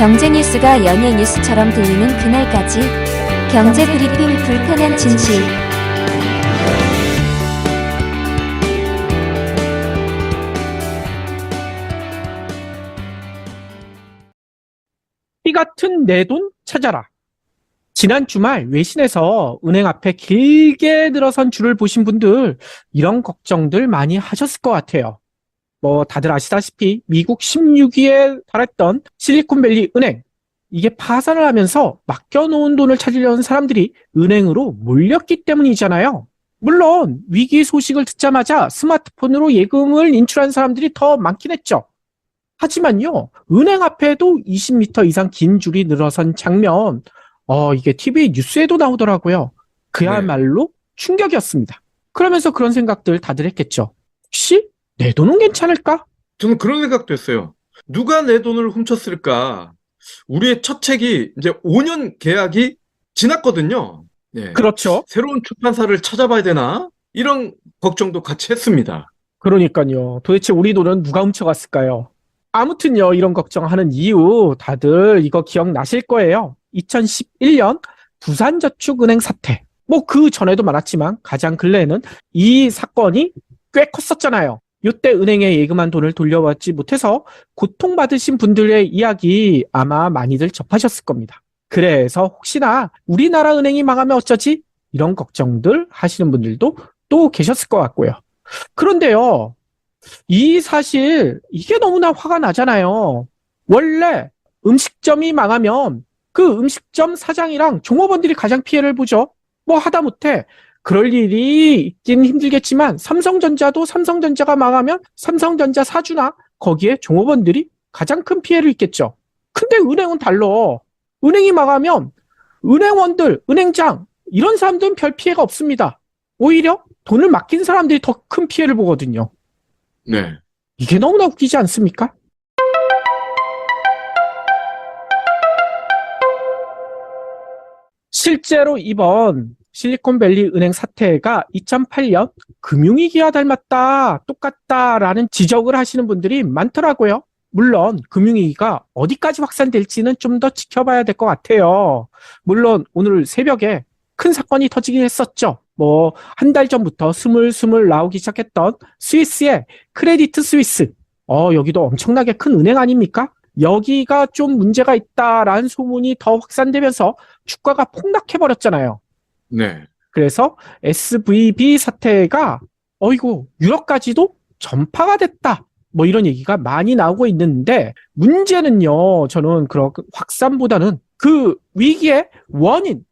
경제 뉴스가 연예 뉴스처럼 들리는 그날까지 경제 브리핑 불편한 진실. 피 같은 내 돈 찾아라. 지난 주말 외신에서 은행 앞에 길게 늘어선 줄을 보신 분들 이런 걱정들 많이 하셨을 것 같아요. 다들 아시다시피 미국 16위에 달했던 실리콘밸리 은행, 이게 파산을 하면서 맡겨놓은 돈을 찾으려는 사람들이 은행으로 몰렸기 때문이잖아요. 물론 위기 소식을 듣자마자 스마트폰으로 예금을 인출한 사람들이 더 많긴 했죠. 하지만요, 은행 앞에도 20m 이상 긴 줄이 늘어선 장면, 이게 TV 뉴스에도 나오더라고요. 그야말로 충격이었습니다. 그러면서 그런 생각들 다들 했겠죠. 혹시 내 돈은 괜찮을까? 저는 그런 생각도 했어요. 누가 내 돈을 훔쳤을까? 우리의 첫 책이 이제 5년 계약이 지났거든요. 예. 그렇죠. 새로운 출판사를 찾아봐야 되나? 이런 걱정도 같이 했습니다. 그러니까요. 도대체 우리 돈은 누가 훔쳐갔을까요? 아무튼요, 이런 걱정하는 이유 다들 이거 기억나실 거예요. 2011년 부산저축은행 사태. 그 전에도 많았지만 가장 근래에는 이 사건이 꽤 컸었잖아요. 이때 은행에 예금한 돈을 돌려받지 못해서 고통받으신 분들의 이야기 아마 많이들 접하셨을 겁니다. 그래서 혹시나 우리나라 은행이 망하면 어쩌지? 이런 걱정들 하시는 분들도 또 계셨을 것 같고요. 그런데요, 이 사실 이게 너무나 화가 나잖아요. 원래 음식점이 망하면 그 음식점 사장이랑 종업원들이 가장 피해를 보죠. 하다못해 그럴 일이 있긴 힘들겠지만 삼성전자도 삼성전자가 망하면 삼성전자 사주나 거기에 종업원들이 가장 큰 피해를 입겠죠. 근데 은행은 달라. 은행이 망하면 은행원들, 은행장 이런 사람들은 별 피해가 없습니다. 오히려 돈을 맡긴 사람들이 더 큰 피해를 보거든요. 네. 이게 너무나 웃기지 않습니까? 실제로 이번 실리콘밸리 은행 사태가 2008년 금융위기와 닮았다, 똑같다라는 지적을 하시는 분들이 많더라고요. 물론 금융위기가 어디까지 확산될지는 좀 더 지켜봐야 될 것 같아요. 물론 오늘 새벽에 큰 사건이 터지긴 했었죠. 한 달 전부터 스물스물 나오기 시작했던 스위스의 크레디트 스위스. 여기도 엄청나게 큰 은행 아닙니까? 여기가 좀 문제가 있다라는 소문이 더 확산되면서 주가가 폭락해버렸잖아요. 네. 그래서 SVB 사태가 유럽까지도 전파가 됐다. 이런 얘기가 많이 나오고 있는데 문제는요. 저는 그런 확산보다는 그 위기의 원인,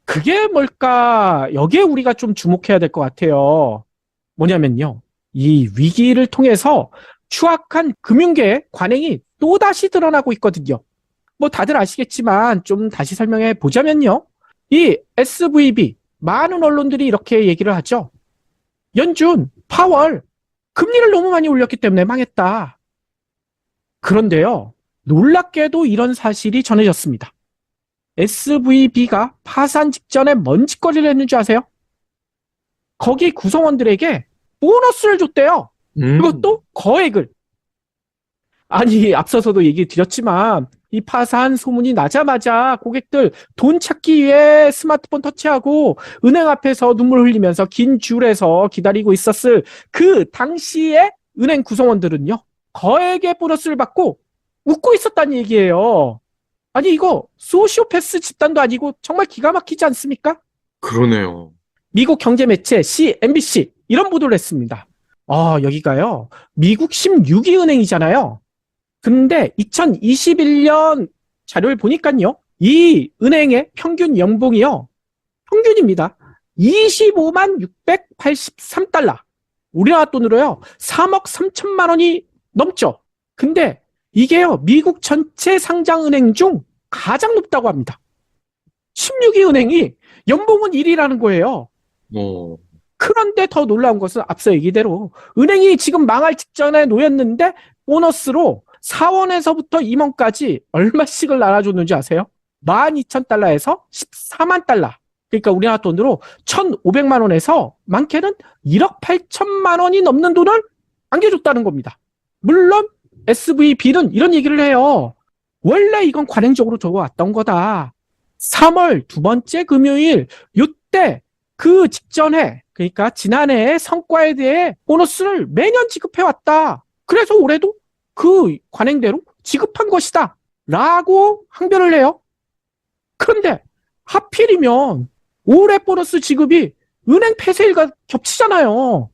그게 뭘까? 여기에 우리가 좀 주목해야 될 것 같아요. 뭐냐면요. 이 위기를 통해서 추악한 금융계의 관행이 또다시 드러나고 있거든요. 다들 아시겠지만 좀 다시 설명해 보자면요. 이 SVB, 많은 언론들이 이렇게 얘기를 하죠. 연준, 파월, 금리를 너무 많이 올렸기 때문에 망했다. 그런데요. 놀랍게도 이런 사실이 전해졌습니다. SVB가 파산 직전에 뭔 짓거리를 했는지 아세요? 거기 구성원들에게 보너스를 줬대요. 그것도 거액을. 아니, 앞서서도 얘기 드렸지만 이 파산 소문이 나자마자 고객들 돈 찾기 위해 스마트폰 터치하고 은행 앞에서 눈물 흘리면서 긴 줄에서 기다리고 있었을 그 당시에 은행 구성원들은요. 거액의 보너스를 받고 웃고 있었다는 얘기예요. 아니, 이거 소시오패스 집단도 아니고 정말 기가 막히지 않습니까? 그러네요. 미국 경제 매체 CNBC 이런 보도를 했습니다. 여기가요. 미국 16위 은행이잖아요. 근데 2021년 자료를 보니까요. 이 은행의 평균 연봉이요. 평균입니다. 25만 683달러. 우리나라 돈으로요. 3억 3천만 원이 넘죠. 근데 이게요. 미국 전체 상장은행 중 가장 높다고 합니다. 16위 은행이 연봉은 1위라는 거예요. 그런데 더 놀라운 것은 앞서 얘기대로 은행이 지금 망할 직전에 놓였는데 보너스로 사원에서부터 임원까지 얼마씩을 나눠줬는지 아세요? 12,000달러에서 14만 달러. 그러니까 우리나라 돈으로 1,500만 원에서 많게는 1억 8천만 원이 넘는 돈을 안겨줬다는 겁니다. 물론 SVB는 이런 얘기를 해요. 원래 이건 관행적으로 들어왔던 거다. 3월 두 번째 금요일, 요때 그 직전에, 그러니까 지난해의 성과에 대해 보너스를 매년 지급해왔다. 그래서 올해도 그 관행대로 지급한 것이다. 라고 항변을 해요. 그런데 하필이면 올해 보너스 지급이 은행 폐쇄일과 겹치잖아요.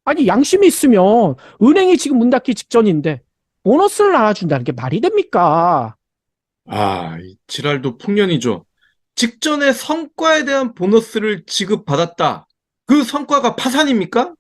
아니, 양심이 있으면 은행이 지금 문 닫기 직전인데 보너스를 나눠준다는 게 말이 됩니까? 아, 이 지랄도 풍년이죠. 직전에 성과에 대한 보너스를 지급받았다. 그 성과가 파산입니까?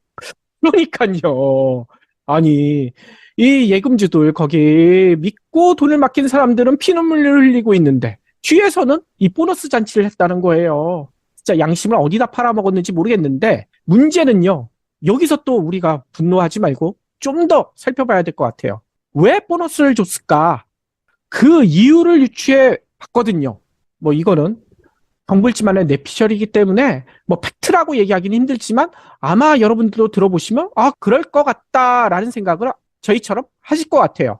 그러니까요. 아니, 이 예금주들 거기 믿고 돈을 맡긴 사람들은 피눈물을 흘리고 있는데 뒤에서는 이 보너스 잔치를 했다는 거예요. 진짜 양심을 어디다 팔아먹었는지 모르겠는데 문제는요. 여기서 또 우리가 분노하지 말고 좀 더 살펴봐야 될 것 같아요. 왜 보너스를 줬을까? 그 이유를 유추해 봤거든요. 뭐 이거는 정글지만의 내피셜이기 때문에 뭐 팩트라고 얘기하기는 힘들지만 아마 여러분들도 들어보시면 아 그럴 것 같다라는 생각을 저희처럼 하실 것 같아요.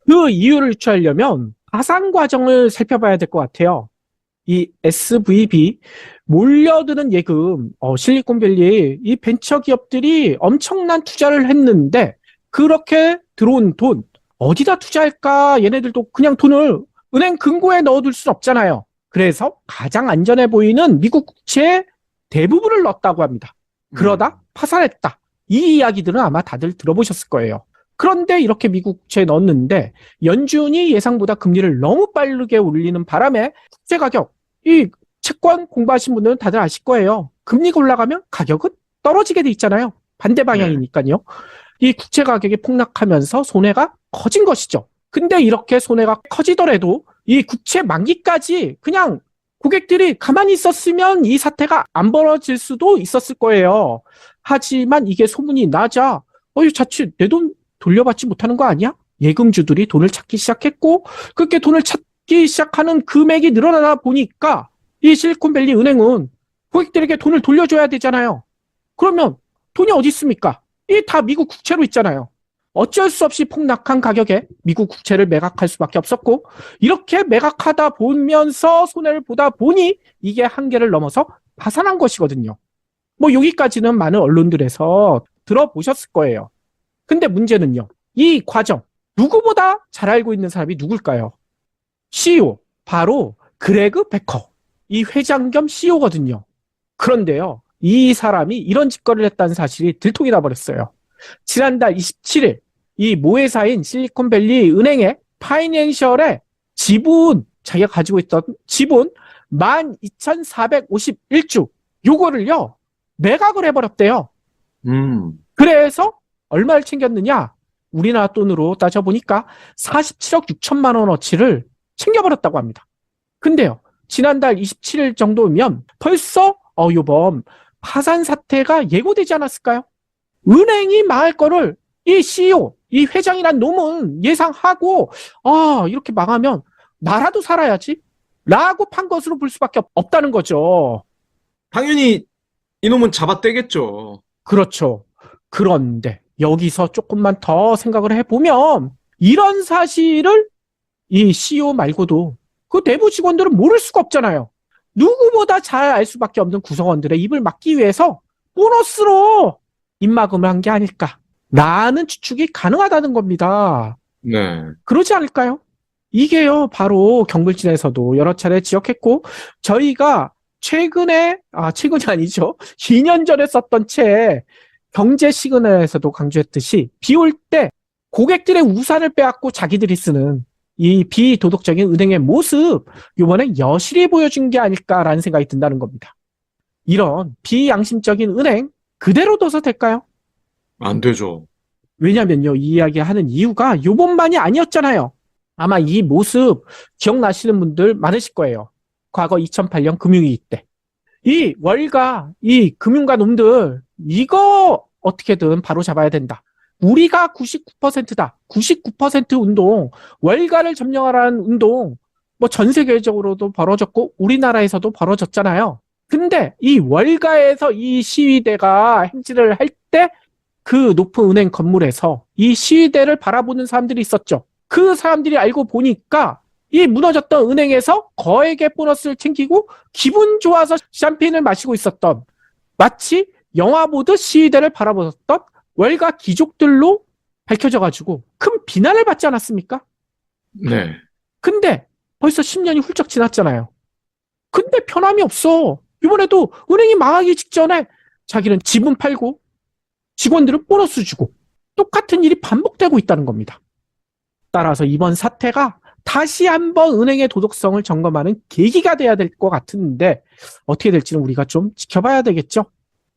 그 이유를 유추하려면 파산 과정을 살펴봐야 될 것 같아요. 이 SVB 몰려드는 예금, 실리콘밸리 이 벤처 기업들이 엄청난 투자를 했는데 그렇게 들어온 돈 어디다 투자할까? 얘네들도 그냥 돈을 은행 금고에 넣어둘 순 없잖아요. 그래서 가장 안전해 보이는 미국 국채에 대부분을 넣었다고 합니다. 그러다 파산했다. 이 이야기들은 아마 다들 들어보셨을 거예요. 그런데 이렇게 미국 국채에 넣었는데 연준이 예상보다 금리를 너무 빠르게 올리는 바람에 국채 가격, 이 채권 공부하신 분들은 다들 아실 거예요. 금리가 올라가면 가격은 떨어지게 돼 있잖아요. 반대 방향이니까요. 이 국채 가격이 폭락하면서 손해가 커진 것이죠. 근데 이렇게 손해가 커지더라도 이 국채 만기까지 그냥 고객들이 가만히 있었으면 이 사태가 안 벌어질 수도 있었을 거예요. 하지만 이게 소문이 나자 자칫 내 돈 돌려받지 못하는 거 아니야? 예금주들이 돈을 찾기 시작했고 그렇게 돈을 찾기 시작하는 금액이 늘어나다 보니까 이 실리콘밸리 은행은 고객들에게 돈을 돌려줘야 되잖아요. 그러면 돈이 어디 있습니까? 이 다 미국 국채로 있잖아요. 어쩔 수 없이 폭락한 가격에 미국 국채를 매각할 수밖에 없었고 이렇게 매각하다 보면서 손해를 보다 보니 이게 한계를 넘어서 파산한 것이거든요. 뭐 여기까지는 많은 언론들에서 들어보셨을 거예요. 근데 문제는요. 이 과정 누구보다 잘 알고 있는 사람이 누굴까요? CEO, 바로 그레그 베커. 이 회장 겸 CEO거든요. 그런데요. 이 사람이 이런 짓거리를 했다는 사실이 들통이 나버렸어요. 지난달 27일 이 모회사인 실리콘밸리 은행의 파이낸셜의 지분, 자기가 가지고 있던 지분 12,451주 요거를요. 매각을 해버렸대요. 그래서 얼마를 챙겼느냐? 우리나라 돈으로 따져보니까 47억 6천만 원어치를 챙겨버렸다고 합니다. 근데요. 지난달 27일 정도면 벌써 요번 파산 사태가 예고되지 않았을까요? 은행이 망할 거를 이 CEO, 이 회장이란 놈은 예상하고 이렇게 망하면 나라도 살아야지 라고 판 것으로 볼 수밖에 없다는 거죠. 당연히 이놈은 잡아떼겠죠. 그렇죠. 그런데 여기서 조금만 더 생각을 해보면 이런 사실을 이 CEO 말고도 그 내부 직원들은 모를 수가 없잖아요. 누구보다 잘 알 수밖에 없는 구성원들의 입을 막기 위해서 보너스로 입막음을 한 게 아닐까라는 추측이 가능하다는 겁니다. 네. 그러지 않을까요? 이게요, 바로 경불진에서도 여러 차례 지적했고, 저희가 최근이 아니죠. 2년 전에 썼던 책, 경제 시그널에서도 강조했듯이, 비 올 때 고객들의 우산을 빼앗고 자기들이 쓰는 이 비도덕적인 은행의 모습, 이번에 여실히 보여준 게 아닐까라는 생각이 든다는 겁니다. 이런 비양심적인 은행, 그대로 둬서 될까요? 안 되죠. 왜냐면요, 이 이야기 하는 이유가 요번만이 아니었잖아요. 아마 이 모습 기억나시는 분들 많으실 거예요. 과거 2008년 금융위기 때. 이 월가, 이 금융가 놈들, 이거 어떻게든 바로 잡아야 된다. 우리가 99%다. 99% 운동, 월가를 점령하라는 운동, 뭐 전 세계적으로도 벌어졌고, 우리나라에서도 벌어졌잖아요. 근데 이 월가에서 이 시위대가 행진을 할 때 그 높은 은행 건물에서 이 시위대를 바라보는 사람들이 있었죠. 그 사람들이 알고 보니까 이 무너졌던 은행에서 거액의 보너스를 챙기고 기분 좋아서 샴페인을 마시고 있었던, 마치 영화 보듯 시위대를 바라보았던 월가 귀족들로 밝혀져가지고 큰 비난을 받지 않았습니까? 네. 근데 벌써 10년이 훌쩍 지났잖아요. 근데 변함이 없어. 이번에도 은행이 망하기 직전에 자기는 지분 팔고 직원들은 보너스 주고 똑같은 일이 반복되고 있다는 겁니다. 따라서 이번 사태가 다시 한번 은행의 도덕성을 점검하는 계기가 돼야 될 것 같은데 어떻게 될지는 우리가 좀 지켜봐야 되겠죠.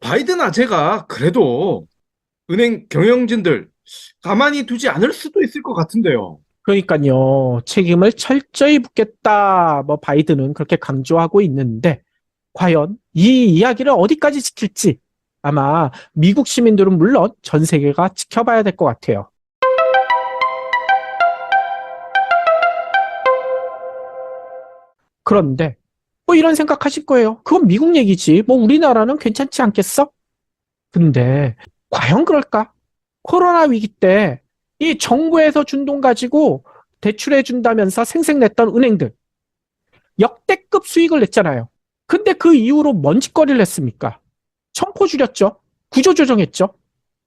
바이든 아재가 그래도 은행 경영진들 가만히 두지 않을 수도 있을 것 같은데요. 그러니까요. 책임을 철저히 묻겠다. 바이든은 그렇게 강조하고 있는데 과연 이 이야기를 어디까지 지킬지 아마 미국 시민들은 물론 전 세계가 지켜봐야 될 것 같아요. 그런데 이런 생각하실 거예요. 그건 미국 얘기지. 우리나라는 괜찮지 않겠어? 근데 과연 그럴까? 코로나 위기 때 이 정부에서 준 돈 가지고 대출해 준다면서 생색냈던 은행들 역대급 수익을 냈잖아요. 근데 그 이후로 뭔 짓거리를 했습니까? 청포 줄였죠. 구조조정했죠.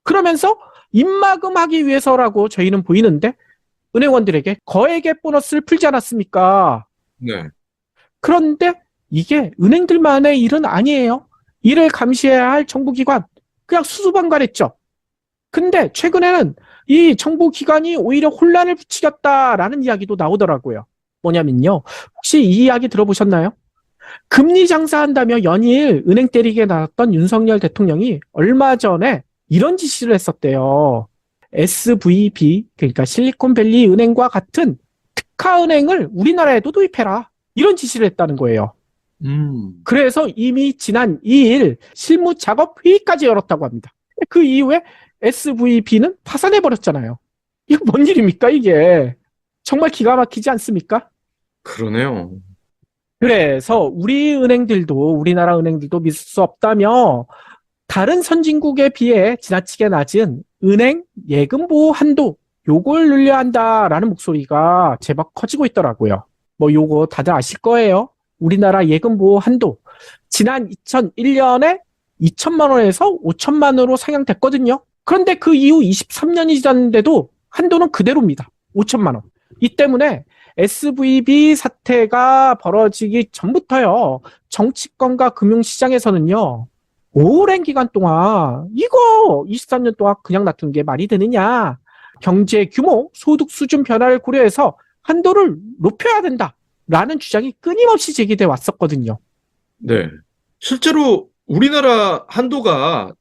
그러면서 입마금하기 위해서라고 저희는 보이는데 은행원들에게 거액의 보너스를 풀지 않았습니까? 네. 그런데 이게 은행들만의 일은 아니에요. 이를 감시해야 할 정부기관 그냥 수수방관했죠. 근데 최근에는 이 정부기관이 오히려 혼란을 부추겼다라는 이야기도 나오더라고요. 뭐냐면요. 혹시 이 이야기 들어보셨나요? 금리 장사한다며 연일 은행 때리게 나왔던 윤석열 대통령이 얼마 전에 이런 지시를 했었대요. SVB, 그러니까 실리콘밸리 은행과 같은 특화은행을 우리나라에도 도입해라. 이런 지시를 했다는 거예요. 그래서 이미 지난 2일 실무 작업 회의까지 열었다고 합니다. 그 이후에 SVB는 파산해버렸잖아요. 이거 뭔 일입니까, 이게? 정말 기가 막히지 않습니까? 그러네요. 그래서 우리나라 은행들도 믿을 수 없다며 다른 선진국에 비해 지나치게 낮은 은행 예금 보호 한도 요걸 늘려야 한다라는 목소리가 제법 커지고 있더라고요. 요거 다들 아실 거예요. 우리나라 예금 보호 한도 지난 2001년에 2천만 원에서 5천만 원으로 상향됐거든요. 그런데 그 이후 23년이 지났는데도 한도는 그대로입니다. 5천만 원. 이 때문에 SVB 사태가 벌어지기 전부터요. 정치권과 금융시장에서는요. 오랜 기간 동안 이거 23년 동안 그냥 놔둔 게 말이 되느냐. 경제 규모, 소득 수준 변화를 고려해서 한도를 높여야 된다라는 주장이 끊임없이 제기돼 왔었거든요. 네. 실제로 우리나라 한도가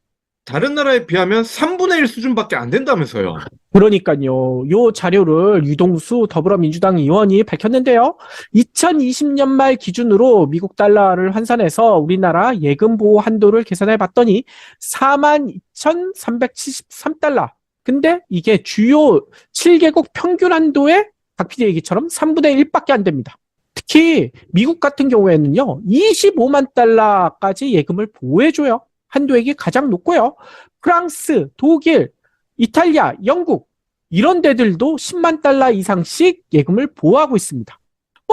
다른 나라에 비하면 3분의 1 수준밖에 안 된다면서요. 그러니까요. 요 자료를 유동수 더불어민주당 의원이 밝혔는데요. 2020년 말 기준으로 미국 달러를 환산해서 우리나라 예금 보호 한도를 계산해 봤더니 42,373달러. 근데 이게 주요 7개국 평균 한도의 박 PD 얘기처럼 3분의 1밖에 안 됩니다. 특히 미국 같은 경우에는요. 25만 달러까지 예금을 보호해줘요. 한도액이 가장 높고요. 프랑스, 독일, 이탈리아, 영국 이런 데들도 10만 달러 이상씩 예금을 보호하고 있습니다.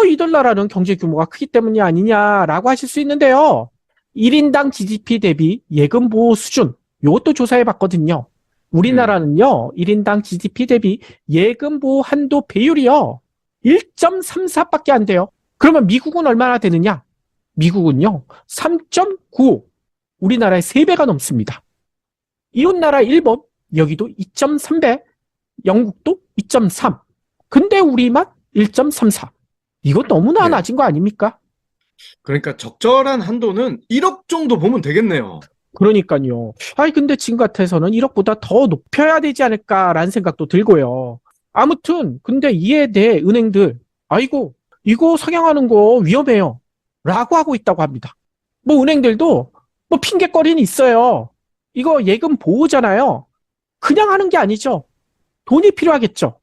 이들 나라는 경제 규모가 크기 때문이 아니냐라고 하실 수 있는데요. 1인당 GDP 대비 예금 보호 수준 이것도 조사해 봤거든요. 우리나라는요. 1인당 GDP 대비 예금 보호 한도 배율이요. 1.34밖에 안 돼요. 그러면 미국은 얼마나 되느냐? 미국은요. 3.95. 우리나라의 3배가 넘습니다. 이웃나라 일본, 여기도 2.3배, 영국도 2.3. 근데 우리만 1.34. 이거 너무나 네. 낮은 거 아닙니까? 그러니까 적절한 한도는 1억 정도 보면 되겠네요. 그러니까요. 근데 지금 같아서는 1억보다 더 높여야 되지 않을까라는 생각도 들고요. 아무튼, 근데 이에 대해 은행들, 아이고, 이거 상향하는 거 위험해요. 라고 하고 있다고 합니다. 은행들도 핑계거리는 있어요. 이거 예금 보호잖아요. 그냥 하는 게 아니죠. 돈이 필요하겠죠.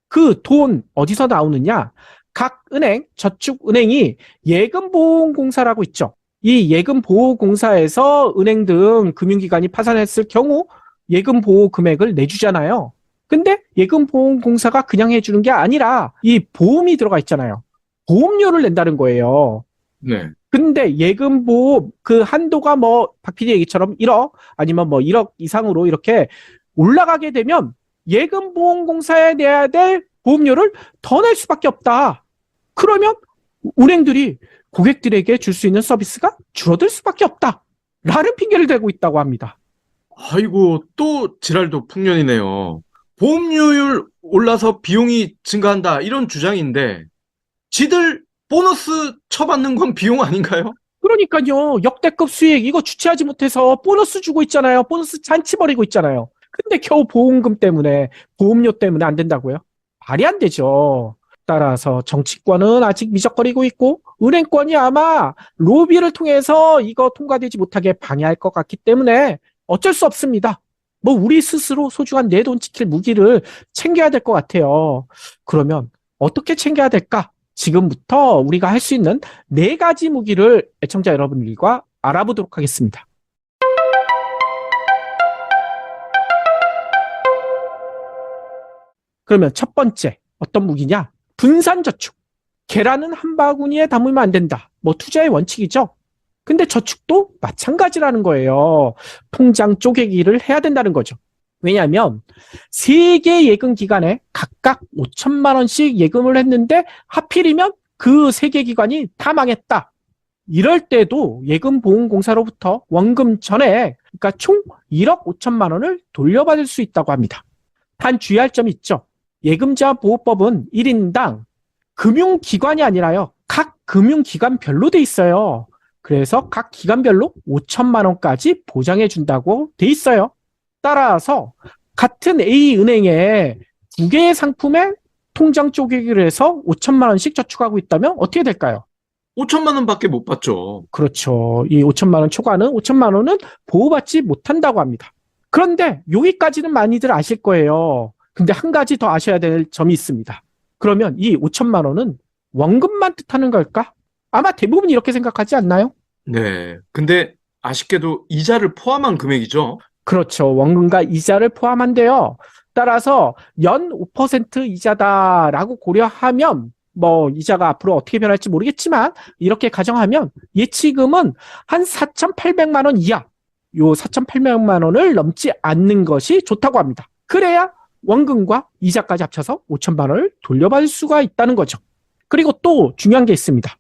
그 돈 어디서 나오느냐? 각 은행, 저축은행이 예금보험공사라고 있죠. 이 예금보호공사에서 은행 등 금융기관이 파산했을 경우 예금 보호 금액을 내주잖아요. 근데 예금보험공사가 그냥 해주는 게 아니라 이 보험이 들어가 있잖아요. 보험료를 낸다는 거예요. 네. 근데 예금보험 그 한도가 뭐 박 PD 얘기처럼 1억 아니면 뭐 1억 이상으로 이렇게 올라가게 되면 예금보험공사에 내야 될 보험료를 더 낼 수밖에 없다. 그러면 은행들이 고객들에게 줄 수 있는 서비스가 줄어들 수밖에 없다. 라는 핑계를 대고 있다고 합니다. 아이고, 또 지랄도 풍년이네요. 보험료율 올라서 비용이 증가한다, 이런 주장인데, 지들 보너스 쳐받는 건 비용 아닌가요? 그러니까요. 역대급 수익 이거 주체하지 못해서 보너스 주고 있잖아요. 보너스 잔치 벌이고 있잖아요. 근데 겨우 보험금 때문에 보험료 때문에 안 된다고요? 말이 안 되죠. 따라서 정치권은 아직 미적거리고 있고 은행권이 아마 로비를 통해서 이거 통과되지 못하게 방해할 것 같기 때문에 어쩔 수 없습니다. 뭐 우리 스스로 소중한 내 돈 지킬 무기를 챙겨야 될 것 같아요. 그러면 어떻게 챙겨야 될까? 지금부터 우리가 할 수 있는 4가지 무기를 애청자 여러분들과 알아보도록 하겠습니다. 그러면 첫 번째 어떤 무기냐? 분산저축. 계란은 한 바구니에 담으면 안 된다. 뭐 투자의 원칙이죠. 근데 저축도 마찬가지라는 거예요. 통장 쪼개기를 해야 된다는 거죠. 왜냐하면 3개 예금 기관에 각각 5천만 원씩 예금을 했는데 하필이면 그 3개 기관이 다 망했다. 이럴 때도 예금보험공사로부터 원금 전액, 그러니까 총 1억 5천만 원을 돌려받을 수 있다고 합니다. 단 주의할 점이 있죠. 예금자 보호법은 1인당 금융기관이 아니라요. 각 금융기관별로 돼 있어요. 그래서 각 기관별로 5천만 원까지 보장해 준다고 돼 있어요. 따라서 같은 A은행에 2개의 상품에 통장 쪼개기를 해서 5천만 원씩 저축하고 있다면 어떻게 될까요? 5천만 원밖에 못 받죠. 그렇죠. 이 5천만 원 초과는 5천만 원은 보호받지 못한다고 합니다. 그런데 여기까지는 많이들 아실 거예요. 근데 한 가지 더 아셔야 될 점이 있습니다. 그러면 이 5천만 원은 원금만 뜻하는 걸까? 아마 대부분 이렇게 생각하지 않나요? 네. 근데 아쉽게도 이자를 포함한 금액이죠. 그렇죠. 원금과 이자를 포함한데요. 따라서 연 5% 이자다라고 고려하면 뭐 이자가 앞으로 어떻게 변할지 모르겠지만 이렇게 가정하면 예치금은 한 4,800만 원 이하, 요 4,800만 원을 넘지 않는 것이 좋다고 합니다. 그래야 원금과 이자까지 합쳐서 5천만 원을 돌려받을 수가 있다는 거죠. 그리고 또 중요한 게 있습니다.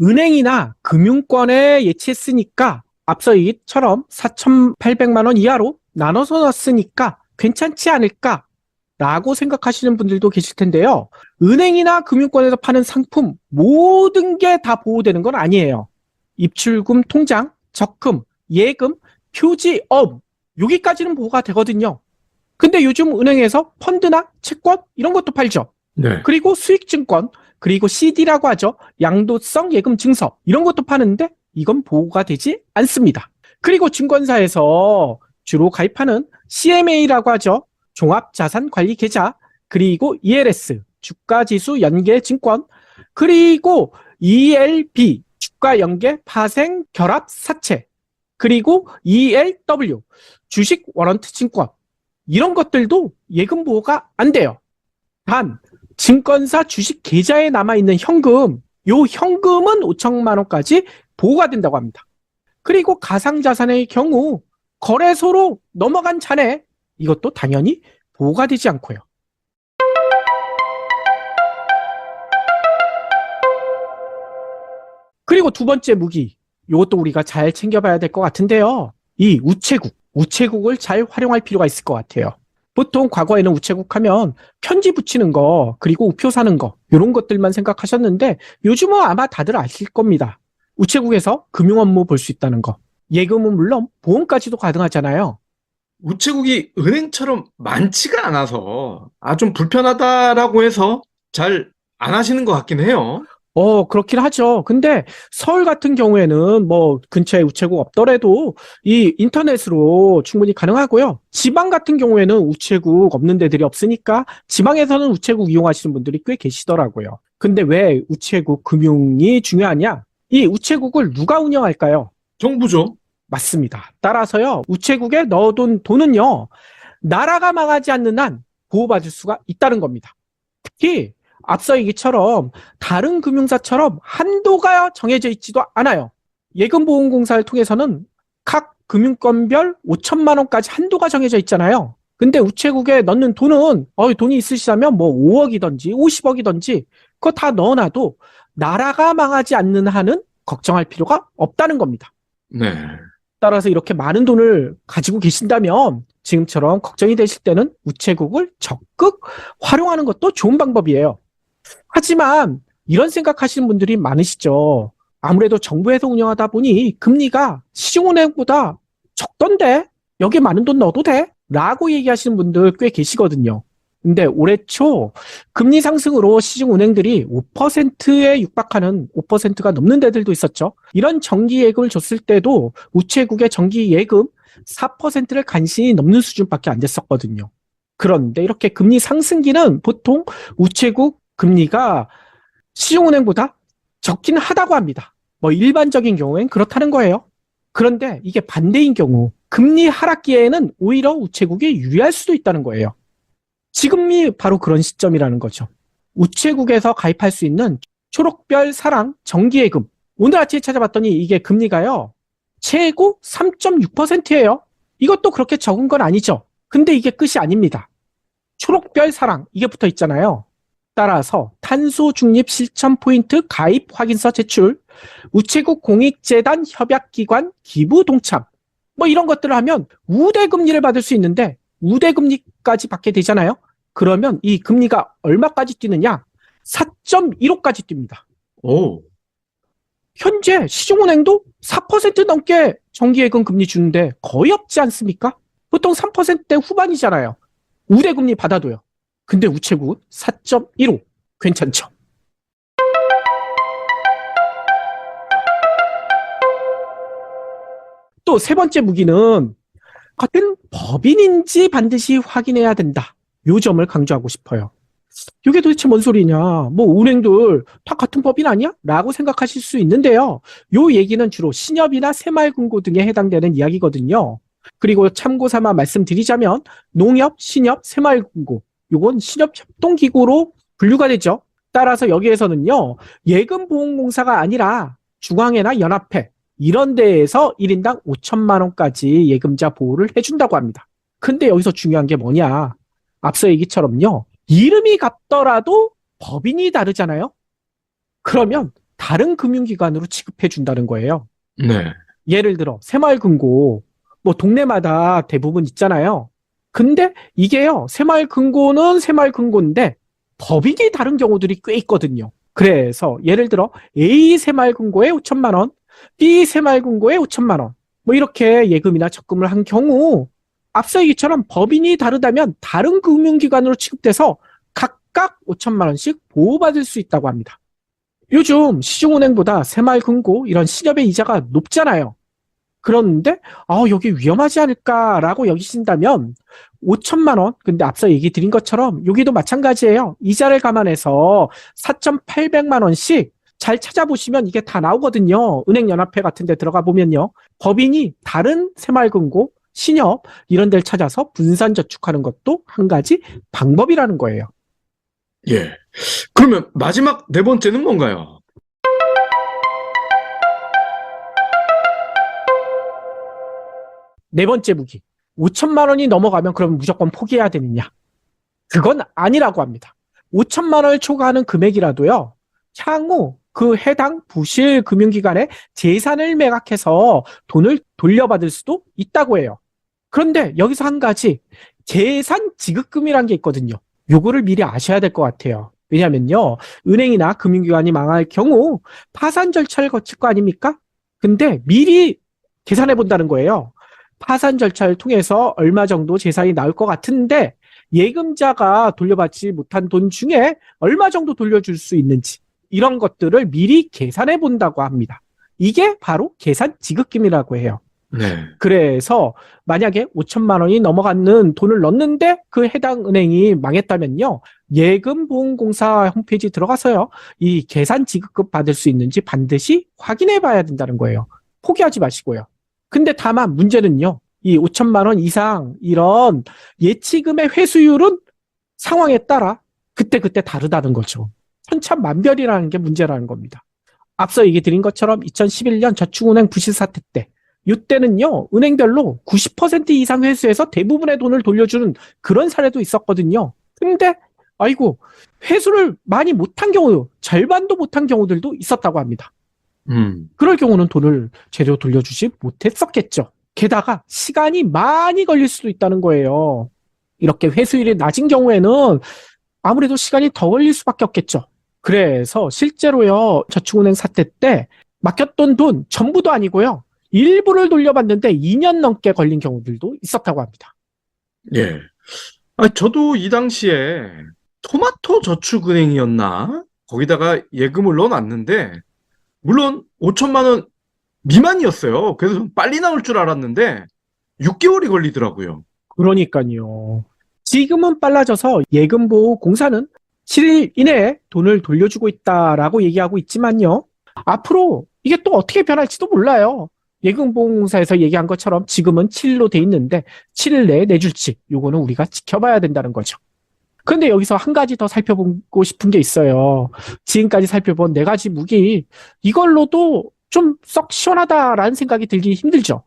은행이나 금융권에 예치했으니까 앞서 얘기처럼 4,800만 원 이하로 나눠서 넣었으니까 괜찮지 않을까라고 생각하시는 분들도 계실 텐데요. 은행이나 금융권에서 파는 상품 모든 게 다 보호되는 건 아니에요. 입출금 통장, 적금, 예금, 표지업 여기까지는 보호가 되거든요. 근데 요즘 은행에서 펀드나 채권 이런 것도 팔죠. 네. 그리고 수익증권, 그리고 CD라고 하죠. 양도성 예금 증서 이런 것도 파는데 이건 보호가 되지 않습니다. 그리고 증권사에서 주로 가입하는 CMA라고 하죠. 종합자산관리계좌, 그리고 ELS, 주가지수연계증권, 그리고 ELB, 주가연계 파생 결합 사채, 그리고 ELW, 주식 워런트 증권 이런 것들도 예금 보호가 안 돼요. 단 증권사 주식 계좌에 남아있는 현금, 요 현금은 5천만 원까지 보호가 된다고 합니다. 그리고 가상자산의 경우 거래소로 넘어간 잔액 이것도 당연히 보호가 되지 않고요. 그리고 두 번째 무기, 이것도 우리가 잘 챙겨봐야 될 것 같은데요. 이 우체국을 잘 활용할 필요가 있을 것 같아요. 보통 과거에는 우체국 하면 편지 붙이는 거, 그리고 우표 사는 거, 이런 것들만 생각하셨는데 요즘은 아마 다들 아실 겁니다. 우체국에서 금융 업무 볼 수 있다는 거. 예금은 물론 보험까지도 가능하잖아요. 우체국이 은행처럼 많지가 않아서 좀 불편하다라고 해서 잘 안 하시는 것 같긴 해요. 그렇긴 하죠. 근데 서울 같은 경우에는 뭐 근처에 우체국 없더라도 이 인터넷으로 충분히 가능하고요. 지방 같은 경우에는 우체국 없는 데들이 없으니까 지방에서는 우체국 이용하시는 분들이 꽤 계시더라고요. 근데 왜 우체국 금융이 중요하냐? 이 우체국을 누가 운영할까요? 정부죠. 맞습니다. 따라서요, 우체국에 넣어둔 돈은요, 나라가 망하지 않는 한 보호받을 수가 있다는 겁니다. 특히 앞서 얘기처럼 다른 금융사처럼 한도가 정해져 있지도 않아요. 예금보험공사를 통해서는 각 금융권별 5천만 원까지 한도가 정해져 있잖아요. 근데 우체국에 넣는 돈은 돈이 있으시다면 뭐 5억이든지 50억이든지 그거 다 넣어놔도 나라가 망하지 않는 한은 걱정할 필요가 없다는 겁니다. 네. 따라서 이렇게 많은 돈을 가지고 계신다면 지금처럼 걱정이 되실 때는 우체국을 적극 활용하는 것도 좋은 방법이에요. 하지만 이런 생각하시는 분들이 많으시죠. 아무래도 정부에서 운영하다 보니 금리가 시중은행보다 적던데 여기에 많은 돈 넣어도 돼? 라고 얘기하시는 분들 꽤 계시거든요. 근데 올해 초 금리 상승으로 시중은행들이 5%에 육박하는 5%가 넘는 데들도 있었죠. 이런 정기예금을 줬을 때도 우체국의 정기예금 4%를 간신히 넘는 수준밖에 안 됐었거든요. 그런데 이렇게 금리 상승기는 보통 우체국 금리가 시중은행보다 적긴 하다고 합니다. 뭐 일반적인 경우엔 그렇다는 거예요. 그런데 이게 반대인 경우 금리 하락기에는 오히려 우체국이 유리할 수도 있다는 거예요. 지금이 바로 그런 시점이라는 거죠. 우체국에서 가입할 수 있는 초록별 사랑 정기예금. 오늘 아침에 찾아봤더니 이게 금리가요, 최고 3.6%예요. 이것도 그렇게 적은 건 아니죠. 근데 이게 끝이 아닙니다. 초록별 사랑, 이게 붙어 있잖아요. 따라서 탄소 중립 실천 포인트 가입 확인서 제출, 우체국 공익재단 협약기관 기부 동참, 뭐 이런 것들을 하면 우대 금리를 받을 수 있는데 우대 금리까지 받게 되잖아요. 그러면 이 금리가 얼마까지 뛰느냐? 4.15까지 뜁니다. 오. 현재 시중은행도 4% 넘게 정기예금 금리 주는데 거의 없지 않습니까? 보통 3%대 후반이잖아요. 우대 금리 받아도요. 근데 우체국은 4.15. 괜찮죠? 또 세 번째 무기는 같은 법인인지 반드시 확인해야 된다. 요 점을 강조하고 싶어요. 이게 도대체 뭔 소리냐? 뭐 은행들 다 같은 법인 아니야? 라고 생각하실 수 있는데요. 요 얘기는 주로 신협이나 새마을금고 등에 해당되는 이야기거든요. 그리고 참고 삼아 말씀드리자면 농협, 신협, 새마을금고 요건 신협협동기구로 분류가 되죠. 따라서 여기에서는요, 예금보험공사가 아니라 중앙회나 연합회 이런 데에서 1인당 5천만 원까지 예금자 보호를 해준다고 합니다. 근데 여기서 중요한 게 뭐냐? 앞서 얘기처럼요, 이름이 같더라도 법인이 다르잖아요? 그러면 다른 금융기관으로 취급해 준다는 거예요. 네. 예를 들어 새마을금고, 뭐 동네마다 대부분 있잖아요. 근데 이게요, 새마을금고는 새마을금고인데 법인이 다른 경우들이 꽤 있거든요. 그래서 예를 들어 A 새마을금고에 5천만 원, B 새마을금고에 5천만 원, 뭐 이렇게 예금이나 적금을 한 경우 앞서 얘기처럼 법인이 다르다면 다른 금융기관으로 취급돼서 각각 5천만 원씩 보호받을 수 있다고 합니다. 요즘 시중은행보다 새마을금고 이런 신협의 이자가 높잖아요. 그런데 여기 위험하지 않을까라고 여기신다면 5천만 원, 근데 앞서 얘기 드린 것처럼 여기도 마찬가지예요. 이자를 감안해서 4,800만 원씩 잘 찾아보시면 이게 다 나오거든요. 은행연합회 같은 데 들어가 보면요. 법인이 다른 새마을금고, 신협 이런 데를 찾아서 분산저축하는 것도 한 가지 방법이라는 거예요. 예. 그러면 마지막 네 번째는 뭔가요? 네 번째 무기. 5천만 원이 넘어가면 그럼 무조건 포기해야 되느냐? 그건 아니라고 합니다. 5천만 원을 초과하는 금액이라도요, 향후 그 해당 부실 금융기관에 재산을 매각해서 돈을 돌려받을 수도 있다고 해요. 그런데 여기서 한 가지, 재산 지급금이라는 게 있거든요. 요거를 미리 아셔야 될 것 같아요. 왜냐면요, 은행이나 금융기관이 망할 경우 파산 절차를 거칠 거 아닙니까? 근데 미리 계산해 본다는 거예요. 파산 절차를 통해서 얼마 정도 재산이 나올 것 같은데 예금자가 돌려받지 못한 돈 중에 얼마 정도 돌려줄 수 있는지 이런 것들을 미리 계산해 본다고 합니다. 이게 바로 계산 지급금이라고 해요. 네. 그래서 만약에 5천만 원이 넘어가는 돈을 넣었는데 그 해당 은행이 망했다면요, 예금보험공사 홈페이지 들어가서요, 이 계산 지급금 받을 수 있는지 반드시 확인해 봐야 된다는 거예요. 포기하지 마시고요. 근데 다만 문제는요. 이 5천만 원 이상 이런 예치금의 회수율은 상황에 따라 그때그때 다르다는 거죠. 천차만별이라는 게 문제라는 겁니다. 앞서 얘기 드린 것처럼 2011년 저축은행 부실 사태 때 이때는요. 은행별로 90% 이상 회수해서 대부분의 돈을 돌려주는 그런 사례도 있었거든요. 근데 아이고 회수를 많이 못한 경우, 절반도 못한 경우들도 있었다고 합니다. 그럴 경우는 돈을 제대로 돌려주지 못했었겠죠. 게다가 시간이 많이 걸릴 수도 있다는 거예요. 이렇게 회수율이 낮은 경우에는 아무래도 시간이 더 걸릴 수밖에 없겠죠. 그래서 실제로요, 저축은행 사태 때 맡겼던 돈 전부도 아니고요, 일부를 돌려받는데 2년 넘게 걸린 경우들도 있었다고 합니다. 예. 저도 이 당시에 토마토 저축은행이었나? 거기다가 예금을 넣어놨는데, 물론 5천만 원 미만이었어요. 그래서 좀 빨리 나올 줄 알았는데 6개월이 걸리더라고요. 그러니까요. 지금은 빨라져서 예금보호공사는 7일 이내에 돈을 돌려주고 있다라고 얘기하고 있지만요. 앞으로 이게 또 어떻게 변할지도 몰라요. 예금보호공사에서 얘기한 것처럼 지금은 7일로 돼 있는데 7일 내에 내줄지 요거는 우리가 지켜봐야 된다는 거죠. 그런데 여기서 한 가지 더 살펴보고 싶은 게 있어요. 지금까지 살펴본 4가지 무기 이걸로도 좀 썩 시원하다라는 생각이 들기 힘들죠.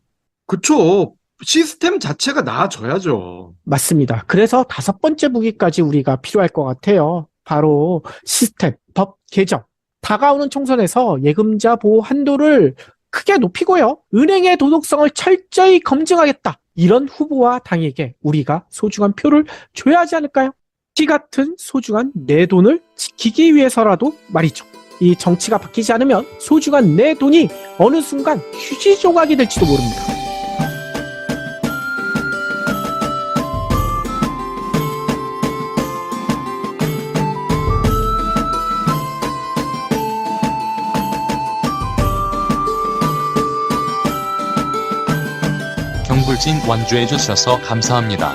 그쵸. 시스템 자체가 나아져야죠. 맞습니다. 그래서 5번째 무기까지 우리가 필요할 것 같아요. 바로 시스템, 법 개정. 다가오는 총선에서 예금자 보호 한도를 크게 높이고요. 은행의 도덕성을 철저히 검증하겠다. 이런 후보와 당에게 우리가 소중한 표를 줘야 하지 않을까요? 피 같은 소중한 내 돈을 지키기 위해서라도 말이죠. 이 정치가 바뀌지 않으면 소중한 내 돈이 어느 순간 휴지 조각이 될지도 모릅니다. 경불진 완주해주셔서 감사합니다.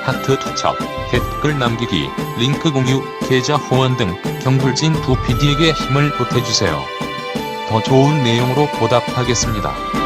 하트 투척, 댓글 남기기, 링크 공유, 계좌 후원 등 경불진 두 PD에게 힘을 보태주세요. 더 좋은 내용으로 보답하겠습니다.